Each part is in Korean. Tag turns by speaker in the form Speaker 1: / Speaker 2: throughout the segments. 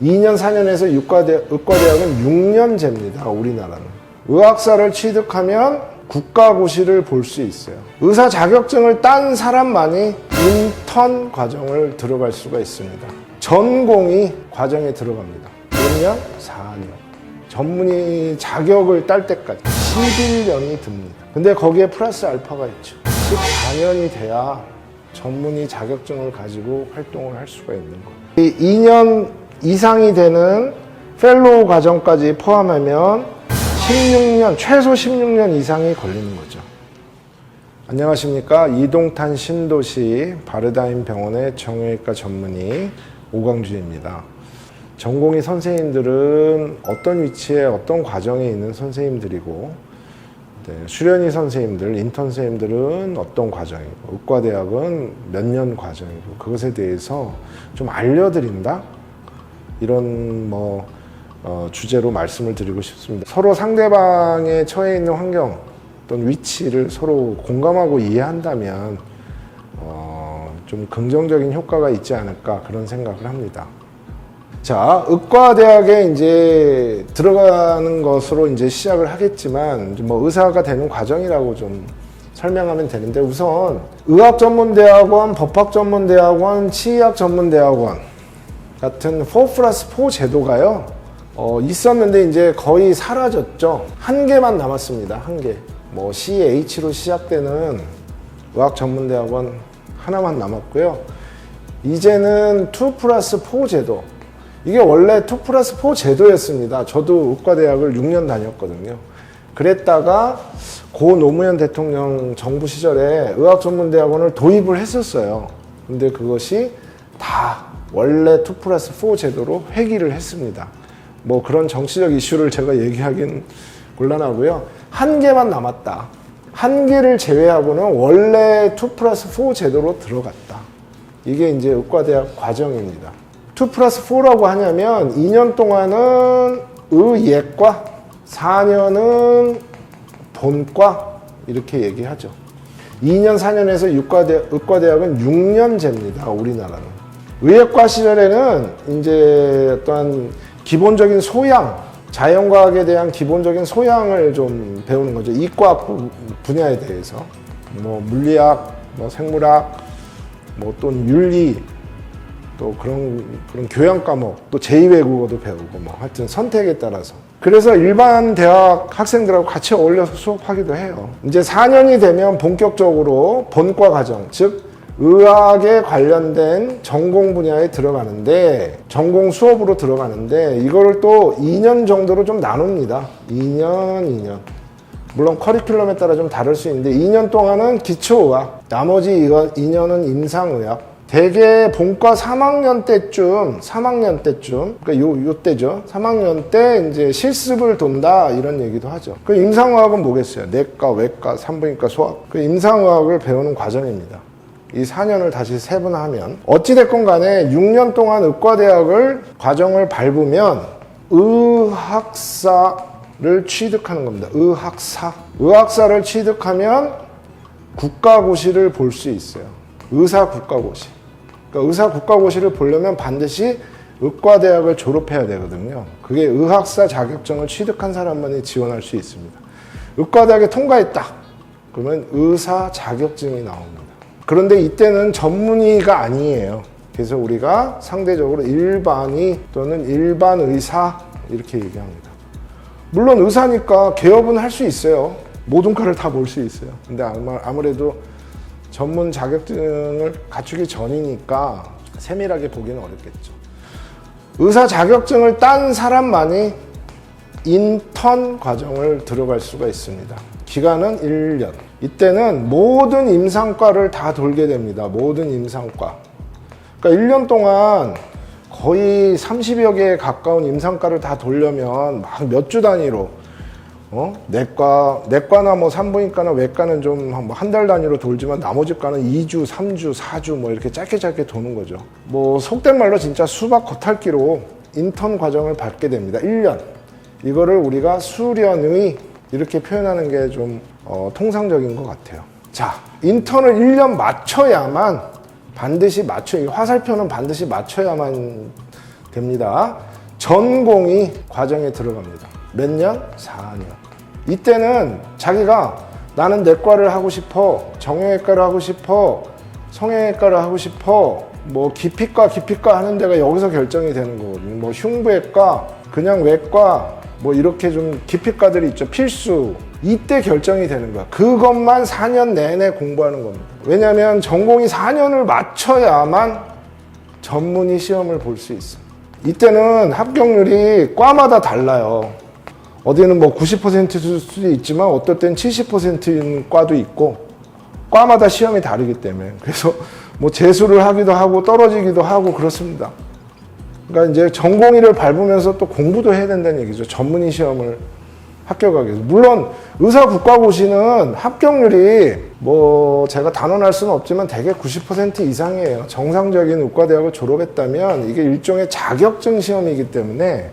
Speaker 1: 2년, 4년에서 의과대학은 6년제입니다. 우리나라는. 의학사를 취득하면 국가고시를 볼 수 있어요. 의사 자격증을 딴 사람만이 인턴 과정을 들어갈 수가 있습니다. 전공이 과정에 들어갑니다. 몇 년? 4년. 전문의 자격을 딸 때까지 11년이 듭니다. 근데 거기에 플러스 알파가 있죠. 14년이 돼야 전문의 자격증을 가지고 활동을 할 수가 있는 거예요. 2년 이상이 되는 펠로우 과정까지 포함하면 16년, 최소 16년 이상이 걸리는 거죠. 안녕하십니까. 이동탄 신도시 바르다임 병원의 정형외과 전문의 오광주입니다. 전공의 선생님들은 어떤 위치에 어떤 과정에 있는 선생님들이고, 수련의 선생님들, 인턴 선생님들은 어떤 과정이고, 의과대학은 몇 년 과정이고, 그것에 대해서 좀 알려드린다? 이런 주제로 말씀을 드리고 싶습니다. 서로 상대방의 처해 있는 환경 또는 위치를 서로 공감하고 이해한다면 좀 긍정적인 효과가 있지 않을까 그런 생각을 합니다. 자, 의과대학에 이제 들어가는 것으로 이제 시작을 하겠지만 의사가 되는 과정이라고 좀 설명하면 되는데, 우선 의학전문대학원, 법학전문대학원, 치의학전문대학원 같은 4+4 제도가요 있었는데 이제 거의 사라졌죠. 한 개만 남았습니다. 한 개. CH로 시작되는 의학전문대학원 하나만 남았고요. 이제는 2+4 제도. 이게 원래 2+4 제도였습니다. 저도 의과대학을 6년 다녔거든요. 그랬다가 고 노무현 대통령 정부 시절에 의학전문대학원을 도입을 했었어요. 근데 그것이 다 원래 2+4 제도로 회귀를 했습니다. 그런 정치적 이슈를 제가 얘기하긴 곤란하고요. 한 개만 남았다. 한 개를 제외하고는 원래 2+4 제도로 들어갔다. 이게 이제 의과대학 과정입니다. 2+4라고 하냐면 2년 동안은 의예과, 4년은 본과 이렇게 얘기하죠. 2년, 4년에서 의과대학은 6년제입니다. 우리나라는. 의예과 시절에는 이제 어떠한 기본적인 소양, 자연과학에 대한 기본적인 소양을 좀 배우는 거죠. 이과학 분야에 대해서. 물리학, 생물학, 또는 윤리, 또 그런 교양 과목, 또 제2외국어도 배우고, 하여튼 선택에 따라서. 그래서 일반 대학 학생들하고 같이 어울려서 수업하기도 해요. 이제 4년이 되면 본격적으로 본과 과정, 즉, 의학에 관련된 전공 분야에 들어가는데, 전공 수업으로 들어가는데, 이거를 또 2년 정도로 좀 나눕니다. 2년. 물론 커리큘럼에 따라 좀 다를 수 있는데, 2년 동안은 기초의학, 나머지 2년은 임상의학. 대개 본과 3학년 때쯤, 그러니까 요때죠. 3학년 때 이제 실습을 돈다, 이런 얘기도 하죠. 그 임상의학은 뭐겠어요? 내과, 외과, 산부인과, 소아과. 그 임상의학을 배우는 과정입니다. 이 4년을 다시 세분화하면 어찌됐건 간에 6년 동안 의과대학을 과정을 밟으면 의학사를 취득하는 겁니다. 의학사를 취득하면 국가고시를 볼 수 있어요. 의사 국가고시. 그러니까 의사 국가고시를 보려면 반드시 의과대학을 졸업해야 되거든요. 그게 의학사 자격증을 취득한 사람만이 지원할 수 있습니다. 의과대학에 통과했다. 그러면 의사 자격증이 나옵니다. 그런데 이때는 전문의가 아니에요. 그래서 우리가 상대적으로 일반의 또는 일반 의사 이렇게 얘기합니다. 물론 의사니까 개업은 할 수 있어요. 모든 과를 다 볼 수 있어요. 근데 아무래도 전문 자격증을 갖추기 전이니까 세밀하게 보기는 어렵겠죠. 의사 자격증을 딴 사람만이 인턴 과정을 들어갈 수가 있습니다. 기간은 1년. 이때는 모든 임상과를 다 돌게 됩니다. 모든 임상과. 그러니까 1년 동안 거의 30여 개에 가까운 임상과를 다 돌려면 막 몇 주 단위로 내과나 산부인과나 외과는 좀 한 달 단위로 돌지만 나머지 과는 2주, 3주, 4주 이렇게 짧게 도는 거죠. 속된 말로 진짜 수박 겉핥기로 인턴 과정을 밟게 됩니다. 1년. 이거를 우리가 수련의 이렇게 표현하는 게 좀 통상적인 것 같아요. 자, 인턴을 1년 맞춰야만 이 화살표는 반드시 맞춰야만 됩니다. 전공의 과정에 들어갑니다. 몇 년? 4년. 이때는 자기가 나는 내과를 하고 싶어, 정형외과를 하고 싶어, 성형외과를 하고 싶어, 뭐 기피과 하는 데가 여기서 결정이 되는 거거든요. 뭐 흉부외과, 그냥 외과, 뭐 이렇게 좀 기피과들이 있죠. 필수. 이때 결정이 되는 거야. 그것만 4년 내내 공부하는 겁니다. 왜냐하면 전공이 4년을 마쳐야만 전문의 시험을 볼 수 있어요. 이때는 합격률이 과마다 달라요. 어디는 뭐 90%일 수도 있지만 어떨 땐 70%인 과도 있고 과마다 시험이 다르기 때문에 그래서 뭐 재수를 하기도 하고 떨어지기도 하고 그렇습니다. 그러니까 이제 전공의를 밟으면서 또 공부도 해야 된다는 얘기죠. 전문의 시험을 합격하기 위해서. 물론 의사 국가고시는 합격률이 뭐 제가 단언할 수는 없지만 대개 90% 이상이에요. 정상적인 의과대학을 졸업했다면 이게 일종의 자격증 시험이기 때문에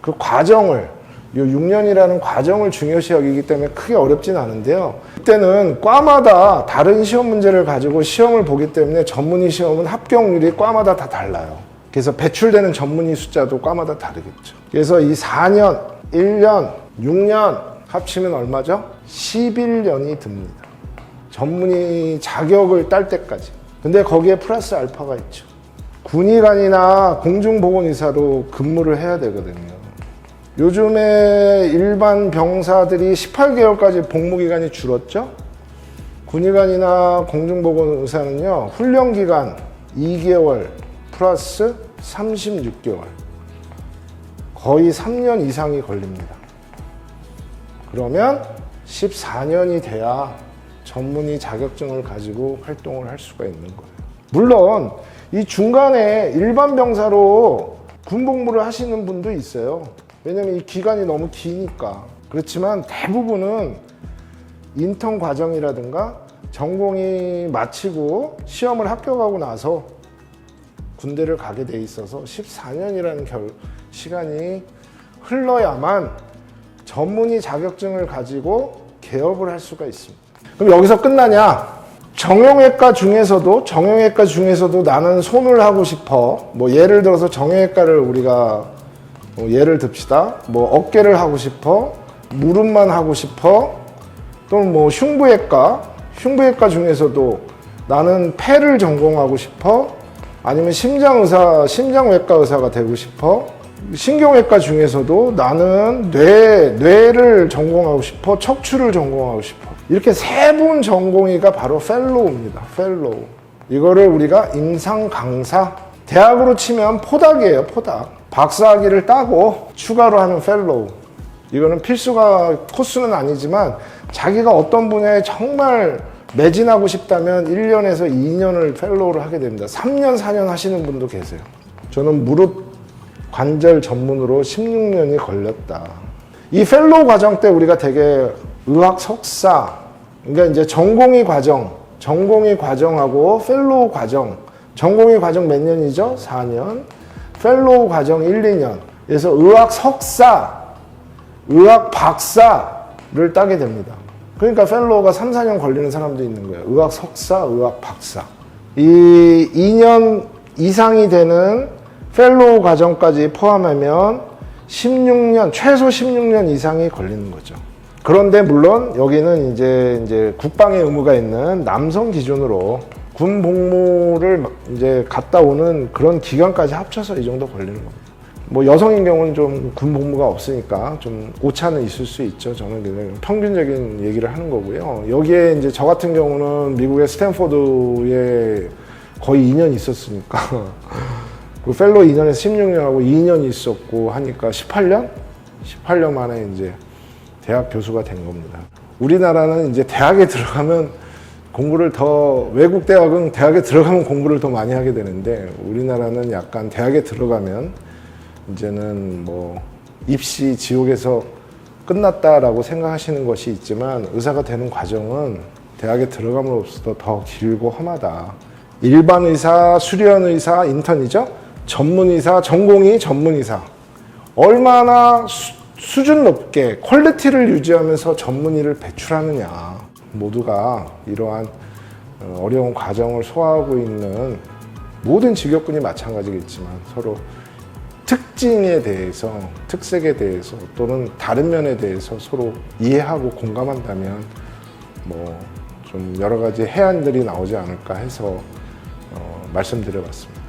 Speaker 1: 그 과정을 이 6년이라는 과정을 중요시 여기기 때문에 크게 어렵진 않은데요. 이때는 과마다 다른 시험 문제를 가지고 시험을 보기 때문에 전문의 시험은 합격률이 과마다 다 달라요. 그래서 배출되는 전문의 숫자도 과마다 다르겠죠. 그래서 이 4년, 1년, 6년 합치면 얼마죠? 11년이 듭니다. 전문의 자격을 딸 때까지. 근데 거기에 플러스 알파가 있죠. 군의관이나 공중보건의사로 근무를 해야 되거든요. 요즘에 일반 병사들이 18개월까지 복무기간이 줄었죠? 군의관이나 공중보건의사는요, 훈련기간 2개월 플러스 36개월. 거의 3년 이상이 걸립니다. 그러면 14년이 돼야 전문의 자격증을 가지고 활동을 할 수가 있는 거예요. 물론 이 중간에 일반 병사로 군복무를 하시는 분도 있어요. 왜냐면 이 기간이 너무 기니까. 그렇지만 대부분은 인턴 과정이라든가 전공이 마치고 시험을 합격하고 나서 군대를 가게 돼 있어서 14년이라는 시간이 흘러야만 전문의 자격증을 가지고 개업을 할 수가 있습니다. 그럼 여기서 끝나냐? 정형외과 중에서도 나는 손을 하고 싶어. 뭐 예를 들어서 정형외과를 우리가 예를 듭시다. 뭐 어깨를 하고 싶어, 무릎만 하고 싶어, 또는 뭐 흉부외과 중에서도 나는 폐를 전공하고 싶어, 아니면 심장외과 의사가 되고 싶어, 신경외과 중에서도 나는 뇌를 전공하고 싶어, 척추를 전공하고 싶어. 이렇게 세 분 전공의가 바로 펠로우입니다. 펠로우. 이거를 우리가 임상 강사, 대학으로 치면 포닥이에요. 포닥. 박사학위를 따고 추가로 하는 펠로우. 이거는 필수가 코스는 아니지만 자기가 어떤 분야에 정말 매진하고 싶다면 1년에서 2년을 펠로우를 하게 됩니다. 3년, 4년 하시는 분도 계세요. 저는 무릎 관절 전문으로 16년이 걸렸다. 이 펠로우 과정 때 우리가 되게 의학 석사, 그러니까 이제 전공의 과정하고 펠로우 과정, 전공의 과정 몇 년이죠? 4년. 펠로우 과정 1, 2년. 그래서 의학 석사, 의학 박사를 따게 됩니다. 그러니까 펠로우가 3, 4년 걸리는 사람도 있는 거예요. 의학 석사, 의학 박사. 이 2년 이상이 되는 펠로우 과정까지 포함하면 16년, 최소 16년 이상이 걸리는 거죠. 그런데 물론 여기는 이제 국방의 의무가 있는 남성 기준으로 군 복무를 이제 갔다 오는 그런 기간까지 합쳐서 이 정도 걸리는 겁니다. 뭐 여성인 경우는 좀 군 복무가 없으니까 좀 오차는 있을 수 있죠. 저는 그냥 평균적인 얘기를 하는 거고요. 여기에 이제 저 같은 경우는 미국의 스탠포드에 거의 2년 있었으니까 그 펠로우 2년에서 16년하고 2년 있었고 하니까 18년 만에 이제 대학 교수가 된 겁니다. 우리나라는 이제 대학에 들어가면 공부를 더, 외국 대학은 대학에 들어가면 공부를 더 많이 하게 되는데 우리나라는 약간 대학에 들어가면 이제는 뭐 입시 지옥에서 끝났다라고 생각하시는 것이 있지만 의사가 되는 과정은 대학에 들어감으로써 더 길고 험하다. 일반 의사, 수련 의사, 인턴이죠. 전문의사, 전공의 전문의사. 얼마나 수준 높게 퀄리티를 유지하면서 전문의를 배출하느냐. 모두가 이러한 어려운 과정을 소화하고 있는 모든 직업군이 마찬가지겠지만 서로 특징에 대해서, 특색에 대해서 또는 다른 면에 대해서 서로 이해하고 공감한다면 뭐 좀 여러 가지 해안들이 나오지 않을까 해서 말씀드려봤습니다.